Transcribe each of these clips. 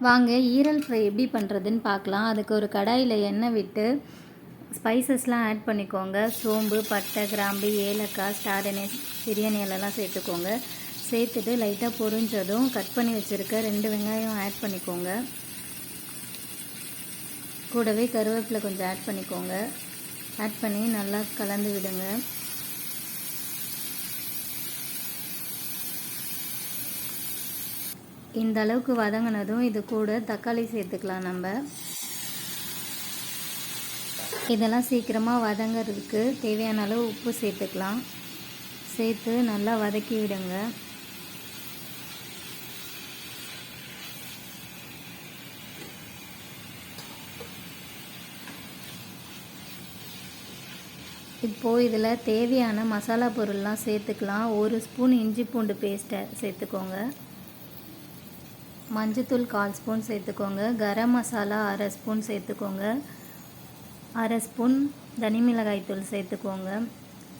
வாங்க ஈரல் ஃப்ரை எப்படி பண்ணுறதுன்னு பார்க்கலாம். அதுக்கு ஒரு கடாயில் எண்ணெய் விட்டு ஸ்பைசஸ்லாம் ஆட் பண்ணிக்கோங்க. சோம்பு, பட்டை, கிராம்பு, ஏலக்காய், ஸ்டார் அனீஸ், பிரியாணி இலைலாம் சேர்த்துக்கோங்க. சேர்த்துட்டு லைட்டாக பொரிஞ்சதும் கட் பண்ணி வச்சுருக்க 2 வெங்காயம் ஆட் பண்ணிக்கோங்க. கூடவே கருவேப்பிலை கொஞ்சம் ஆட் பண்ணிக்கோங்க. ஆட் பண்ணி நல்லா கலந்து விடுங்க. இந்த அளவுக்கு வதங்கினதும் இது கூட தக்காளி சேர்த்துக்கலாம். நம்ம இதெல்லாம் சீக்கிரமாக வதங்கிறதுக்கு தேவையான அளவு உப்பு சேர்த்துக்கலாம். சேர்த்து நல்லா வதக்கி விடுங்க. இப்போது இதில் தேவையான மசாலா பொருள்லாம் சேர்த்துக்கலாம். 1 ஸ்பூன் இஞ்சி பூண்டு பேஸ்ட்டை சேர்த்துக்கோங்க. மஞ்சத்தூள் 1/4 ஸ்பூன் சேர்த்துக்கோங்க. கரம் மசாலா 1/2 ஸ்பூன் சேர்த்துக்கோங்க. 1/2 ஸ்பூன் தனி மிளகாய் தூள் சேர்த்துக்கோங்க.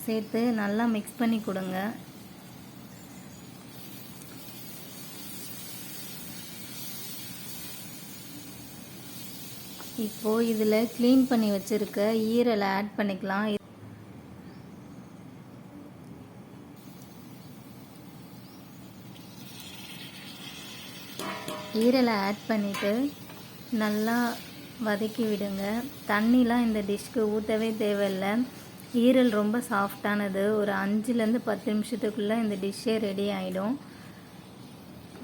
சேர்த்து நல்லா மிக்ஸ் பண்ணி கொடுங்க. இப்போது இதில் க்ளீன் பண்ணி வச்சுருக்க ஈரலை ஆட் பண்ணிக்கலாம். ஈரலை ஆட் பண்ணிவிட்டு நல்லா வதக்கி விடுங்க. தண்ணிலாம் இந்த டிஷ்க்கு ஊற்றவே தேவையில்லை. ஈரல் ரொம்ப சாஃப்டானது. ஒரு 5லேருந்து 10 நிமிஷத்துக்குள்ளே இந்த டிஷ்ஷே ரெடி ஆகிடும்.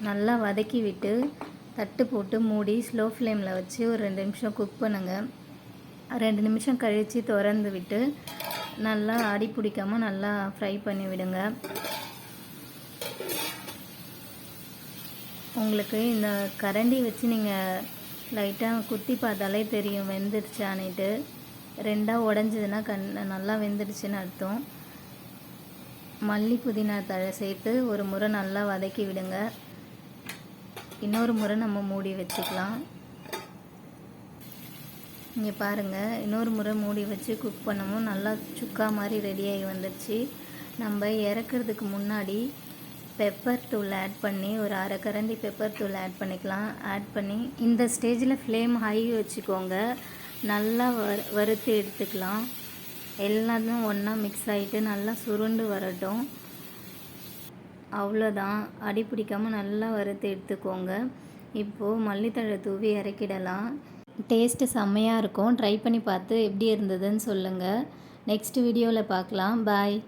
நல்லா வதக்கி விட்டு தட்டு போட்டு மூடி ஸ்லோ ஃப்ளேமில் வச்சு ஒரு 2 நிமிஷம் குக் பண்ணுங்கள். 2 நிமிஷம் கழித்து திறந்து விட்டு நல்லா அடி பிடிக்காமல் நல்லா ஃப்ரை பண்ணி விடுங்க. உங்களுக்கு இந்த கரண்டி வச்சு நீங்கள் லைட்டாக குத்தி பார்த்தாலே தெரியும் வெந்துடுச்சானிட்டு. 2ஆக உடஞ்சதுன்னா நல்லா வெந்துடுச்சுன்னு அர்த்தம். மல்லி புதினா தழை சேர்த்து ஒரு முறை நல்லா வதக்கி விடுங்க. இன்னொரு முறை நம்ம மூடி வச்சுக்கலாம். இங்கே பாருங்கள், இன்னொரு முறை மூடி வச்சு குக் பண்ணவும் நல்லா சுக்கா மாதிரி ரெடியாகி வந்துடுச்சு. நம்ம இறக்கிறதுக்கு முன்னாடி பெப்பர் தூள் ஆட் பண்ணி ஒரு 1/2 கரண்டி பெப்பர் தூள் ஆட் பண்ணிக்கலாம். ஆட் பண்ணி இந்த ஸ்டேஜில் ஃப்ளேம் ஹை வச்சுக்கோங்க. நல்லா வறுத்து எடுத்துக்கலாம். எல்லாத்தையும் ஒன்றா மிக்ஸ் ஆகிட்டு நல்லா சுருண்டு வரட்டும். அவ்வளோதான், அடி பிடிக்காமல் நல்லா வறுத்து எடுத்துக்கோங்க. இப்போது மல்லித்தழை தூவி இறக்கிடலாம். டேஸ்ட்டு செம்மையாக இருக்கும். ட்ரை பண்ணி பார்த்து எப்படி இருந்ததுன்னு சொல்லுங்கள். நெக்ஸ்ட் வீடியோவில் பார்க்கலாம். பாய்.